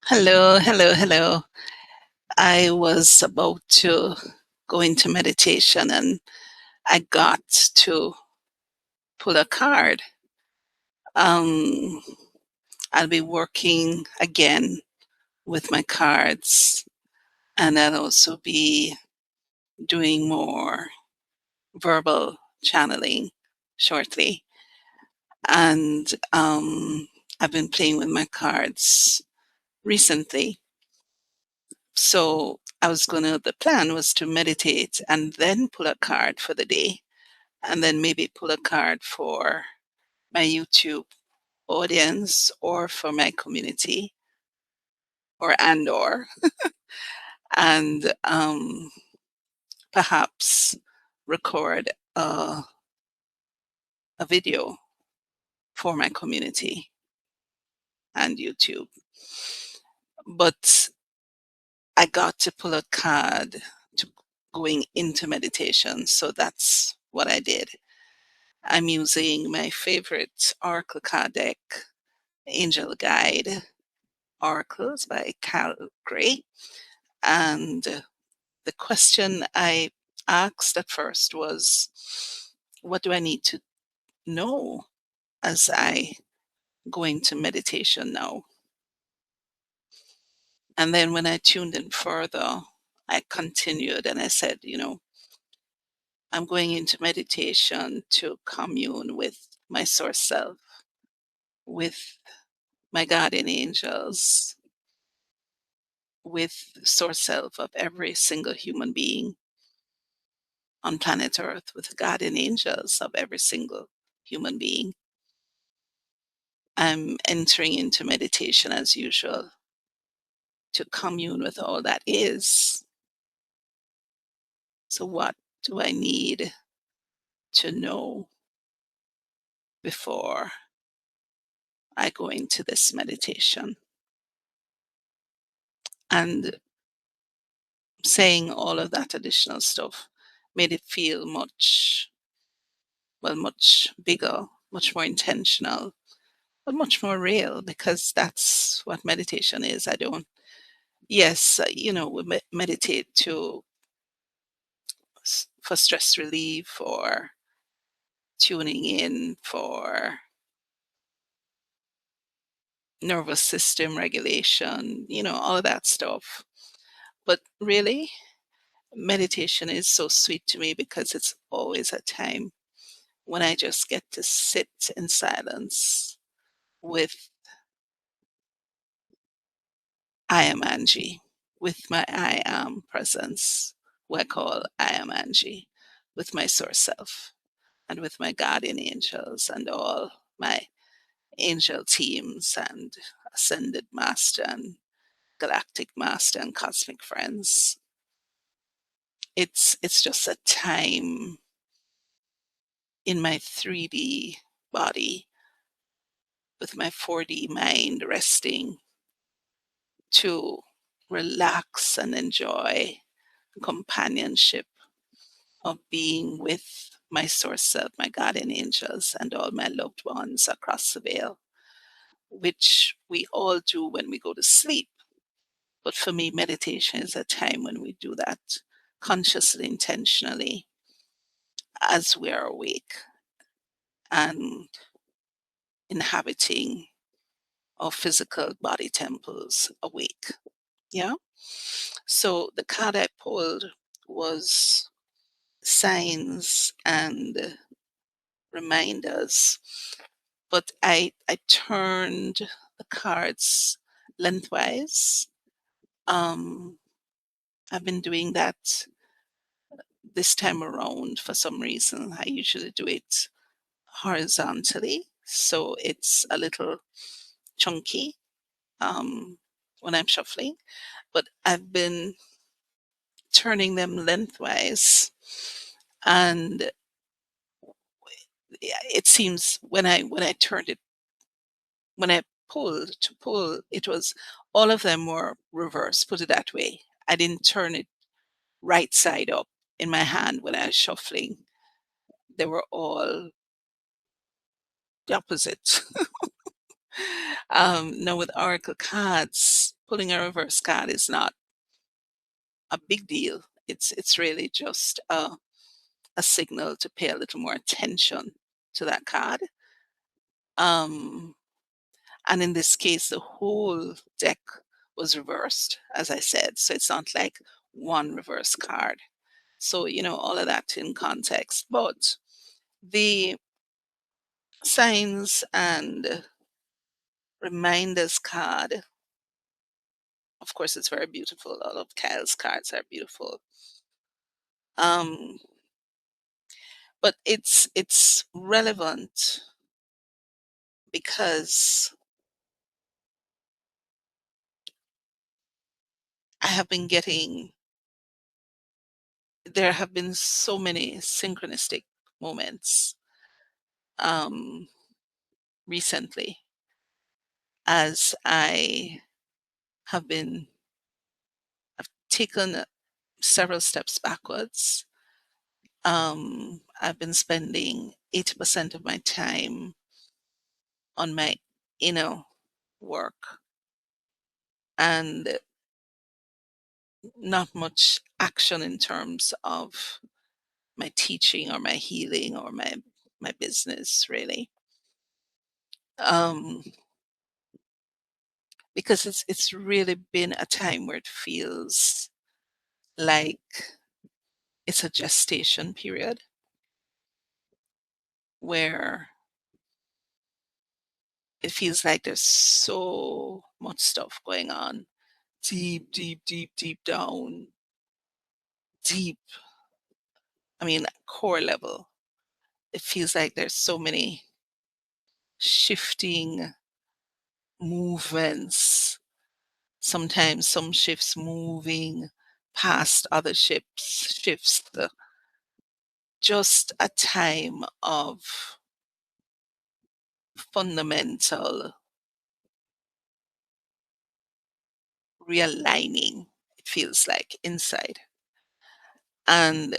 Hello, hello, hello. I was about to go into meditation and I got to pull a card. Um, I'll be working again with my cards and I'll also be doing more verbal channeling shortly. And I've been playing with my cards recently. So the plan was to meditate and then pull a card for the day and then maybe pull a card for my YouTube audience or for my community or and perhaps record a video for my community and YouTube. But I got to pull a card to going into meditation, so that's what I did. I'm using my favorite oracle card deck, Angel Guide Oracles by Cal Gray. And the question I asked at first was, what do I need to know as I go into meditation now? And then when I tuned in further, I continued and I said, I'm going into meditation to commune with my source self, with my guardian angels, with the source self of every single human being on planet Earth, with the guardian angels of every single human being. I'm entering into meditation as usual to commune with all that is. So, what do I need to know before I go into this meditation? And saying all of that additional stuff made it feel much bigger, much more intentional, but much more real because that's what meditation is. I don't, yes, we meditate for stress relief or tuning in for nervous system regulation, all of that stuff. But really, meditation is so sweet to me because it's always a time when I just get to sit in silence with I am Angie, with my I am presence, who I call I am Angie, with my source self and with my guardian angels and all my angel teams and ascended master and galactic master and cosmic friends. It's just a time in my 3D body with my 4D mind resting to relax and enjoy companionship of being with my source self, my guardian angels, and all my loved ones across the veil, which we all do when we go to sleep. But for me, meditation is a time when we do that consciously, intentionally, as we are awake and inhabiting our physical body temples awake. Yeah. So the card I pulled was signs and reminders, but I turned the cards lengthwise. Um, I've been doing that this time around for some reason. I usually do it horizontally, so it's a little chunky when I'm shuffling. But I've been turning them lengthwise, and it seems when I turned it when I pulled to pull, it was all of them were reversed. Put it that way. I didn't turn it right side up in my hand when I was shuffling. They were all the opposite. Now with oracle cards, pulling a reverse card is not a big deal. It's really just a signal to pay a little more attention to that card. Um, and in this case, the whole deck was reversed, as I said. So it's not like one reverse card. So, all of that in context. But the signs and reminders card, of course, it's very beautiful. All of Kyle's cards are beautiful. Um, but it's relevant because I have been getting there have been so many synchronistic moments um, recently as I have been I've taken several steps backwards. I've been spending 80% of my time on my inner work and not much action in terms of my teaching or my healing or my business really. Um, because it's really been a time where it feels like it's a gestation period where it feels like there's so much stuff going on deep, deep, deep, deep down, deep, I mean, core level. It feels like there's so many shifting movements, sometimes some shifts moving past other shifts, just a time of fundamental realigning, it feels like inside. And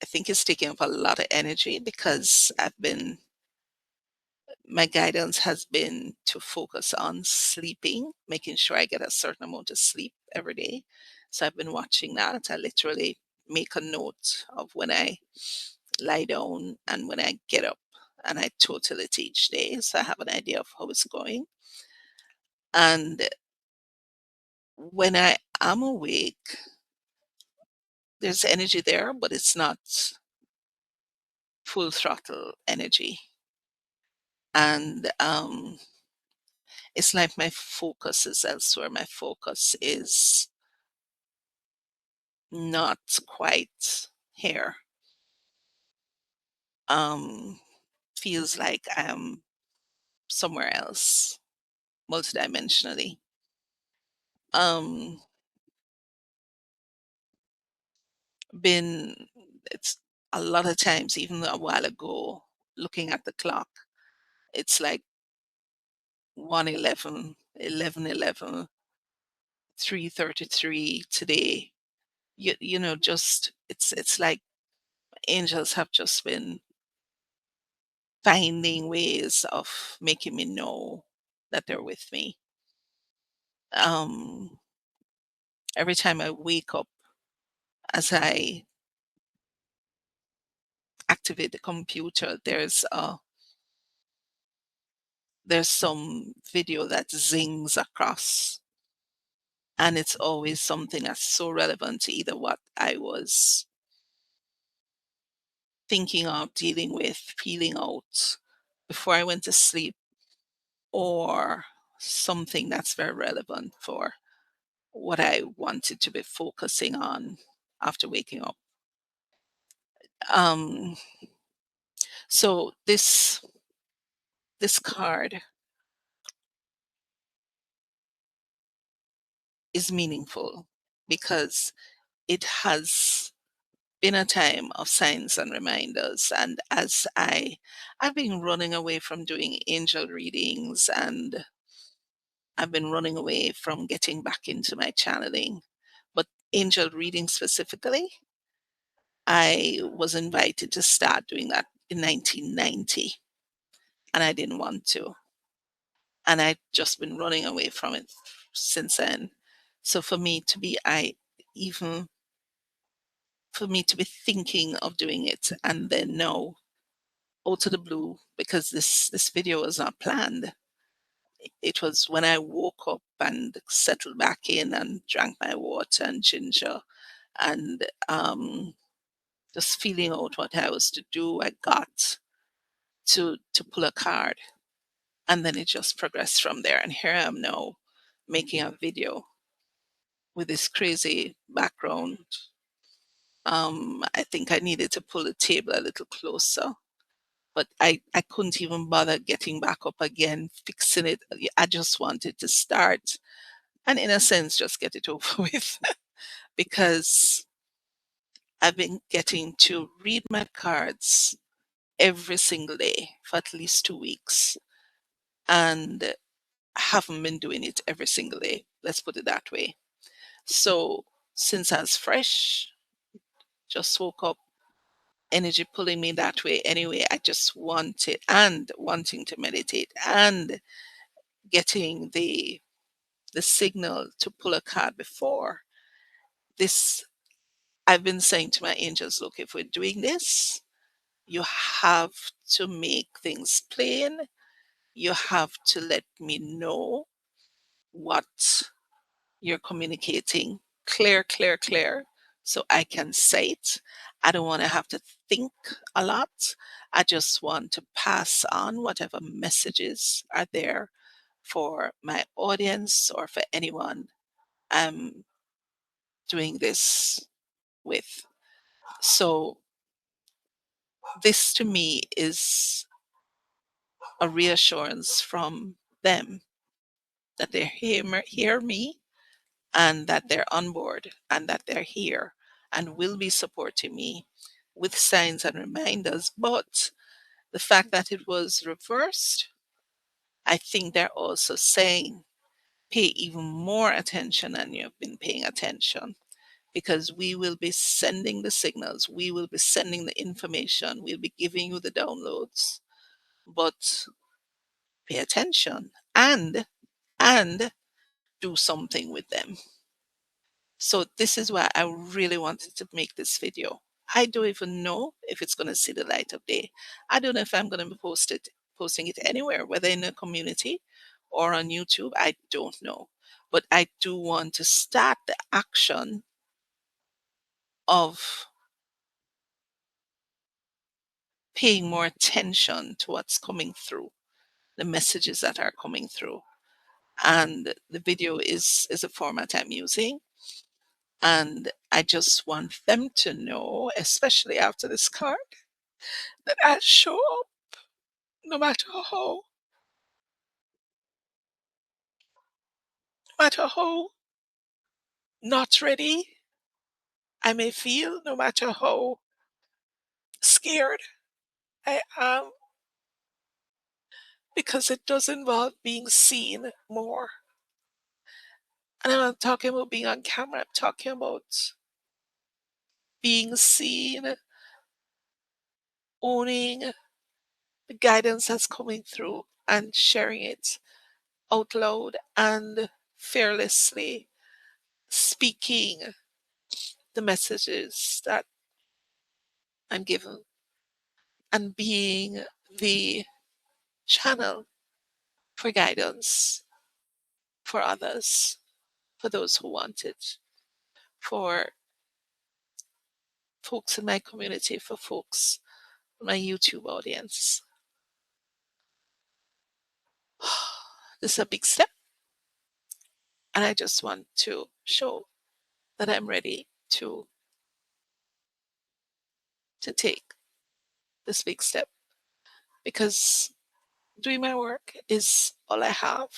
I think it's taking up a lot of energy because my guidance has been to focus on sleeping, making sure I get a certain amount of sleep every day. So I've been watching that. I literally make a note of when I lie down and when I get up, and I total it each day. So I have an idea of how it's going. And when I am awake, there's energy there, but it's not full throttle energy. And it's like my focus is elsewhere. My focus is not quite here. Um, feels like I'm somewhere else, multidimensionally. Um, been it's a lot of times, even a while ago, looking at the clock, it's like 1:11, 11:11, 3:33 today. Just it's like angels have just been finding ways of making me know that they're with me. Um, every time I wake up, as I activate the computer, there's some video that zings across, and it's always something that's so relevant to either what I was thinking of, dealing with, feeling out before I went to sleep, or something that's very relevant for what I wanted to be focusing on after waking up. Um, so this card is meaningful because it has been a time of signs and reminders. And as I've been running away from doing angel readings, and I've been running away from getting back into my channeling. But angel reading specifically, I was invited to start doing that in 1990, and I didn't want to. and I've just been running away from it since then. So for me to be I even for me to be thinking of doing it and then no, out of the blue, because this video was not planned. It was when I woke up and settled back in and drank my water and ginger and just feeling out what I was to do. I got to pull a card, and then it just progressed from there. And here I am now making a video with this crazy background. I think I needed to pull the table a little closer, but I couldn't even bother getting back up again, fixing it. I just wanted to start and, in a sense, just get it over with because I've been getting to read my cards every single day for at least 2 weeks, and I haven't been doing it every single day. Let's put it that way. So, since I was fresh, just woke up, energy pulling me that way anyway. I just wanted and wanting to meditate and getting the signal to pull a card before this. I've been saying to my angels, look, if we're doing this, you have to make things plain. You have to let me know what you're communicating clear, clear, clear, so I can say it. I don't want to have to think a lot. I just want to pass on whatever messages are there for my audience or for anyone I'm doing this with. So, this to me is a reassurance from them that they hear me and that they're on board and that they're here and will be supporting me with signs and reminders. But the fact that it was reversed, I think they're also saying pay even more attention than you've been paying attention, because we will be sending the signals, we will be sending the information, we'll be giving you the downloads, but pay attention and do something with them. So this is why I really wanted to make this video. I don't even know if it's going to see the light of day. I don't know if I'm going to be posting it anywhere, whether in a community or on YouTube. I don't know. But I do want to start the action of paying more attention to what's coming through, the messages that are coming through. And the video is a format I'm using. And I just want them to know, especially after this card, that I'll show up no matter how not ready I may feel, no matter how scared I am, because it does involve being seen more. And I'm not talking about being on camera, I'm talking about being seen, owning the guidance that's coming through and sharing it out loud and fearlessly, speaking the messages that I'm given and being the channel for guidance for others, for those who want it, for folks in my community, for folks in my YouTube audience. This is a big step, and I just want to show that I'm ready to take this big step, because doing my work is all I have.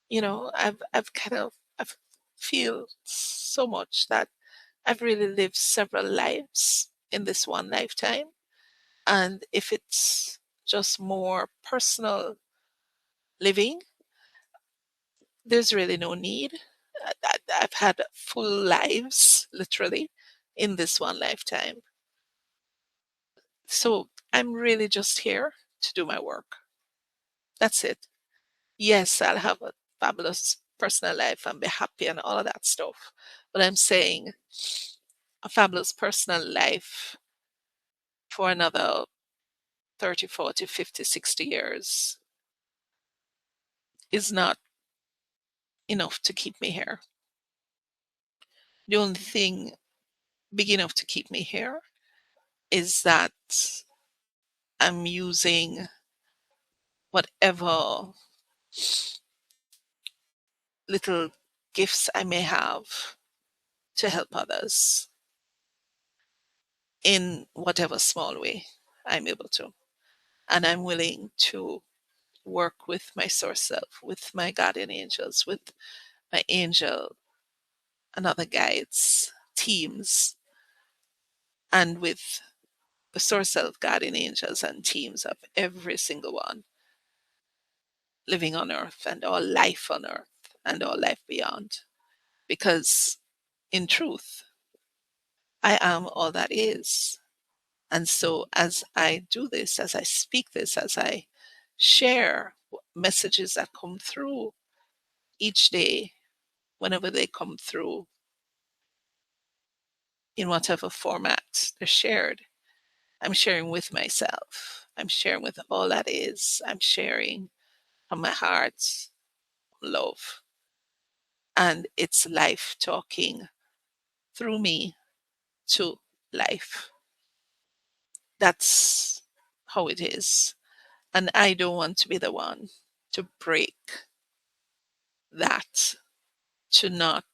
You know, I've kind of I've feel so much that I've really lived several lives in this one lifetime. And if it's just more personal living, there's really no need. I've had full lives, literally, in this one lifetime. So I'm really just here to do my work. That's it. Yes, I'll have a fabulous personal life and be happy and all of that stuff. But I'm saying a fabulous personal life for another 30, 40, 50, 60 years is not enough to keep me here. The only thing big enough to keep me here is that I'm using whatever little gifts I may have to help others in whatever small way I'm able to. And I'm willing to work with my source self, with my guardian angels, with my angel and other guides, teams, and with the source self, guardian angels, and teams of every single one living on earth and all life on earth and all life beyond. Because in truth, I am all that is. And so as I do this, as I speak this, as I share messages that come through each day, whenever they come through, in whatever format they're shared, I'm sharing with myself. I'm sharing with all that is. I'm sharing from my heart love. And it's life talking through me to life. That's how it is. And I don't want to be the one to break that, to not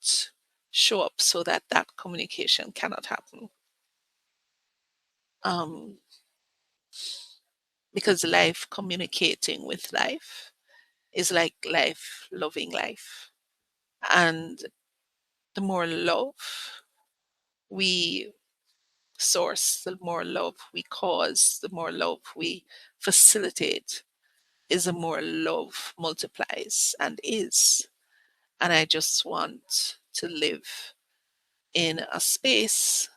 show up so that that communication cannot happen. Um, because life communicating with life is like life loving life. And the more love we source, the more love we cause, the more love we facilitate, is the more love multiplies and is. And I just want to live in a space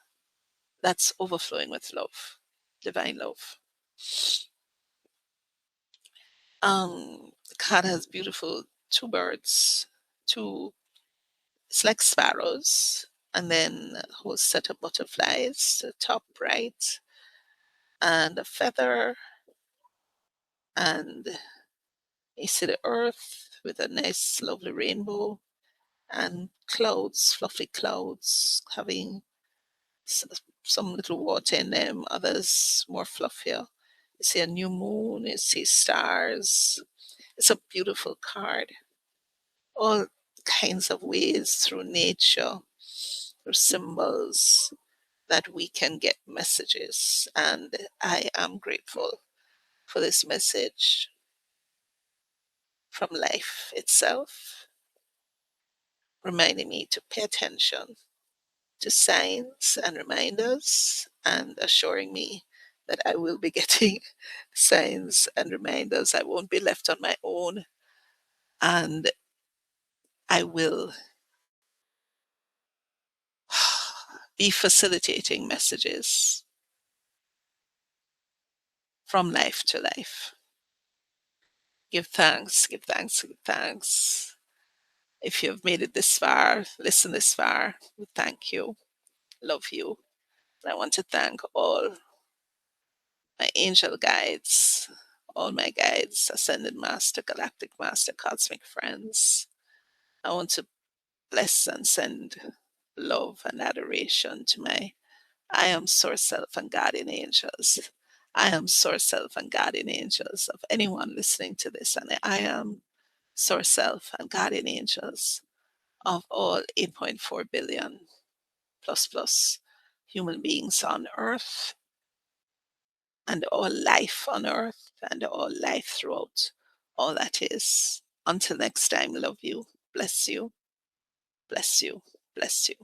that's overflowing with love, divine love. The cat has beautiful two birds, two, it's like sparrows, and then a whole set of butterflies, the top right, and a feather, and you see the earth with a nice, lovely rainbow, and clouds, fluffy clouds, having some little water in them, others more fluffier. You see a new moon, you see stars. It's a beautiful card. All kinds of ways through nature, through symbols that we can get messages. And I am grateful for this message from life itself, reminding me to pay attention to signs and reminders and assuring me that I will be getting signs and reminders. I won't be left on my own, and I will be facilitating messages from life to life. Give thanks, give thanks, give thanks. If you've made it this far, listen this far, we thank you, love you. I want to thank all my angel guides, all my guides, Ascended Master, Galactic Master, Cosmic Friends. I want to bless and send love and adoration to my I am Source Self and Guardian Angels. I am Source Self and Guardian Angels of anyone listening to this, and I am Source Self and Guardian Angels of all 8.4 billion plus plus human beings on Earth and all life on Earth and all life throughout all that is. Until next time, love you, bless you, bless you, bless you.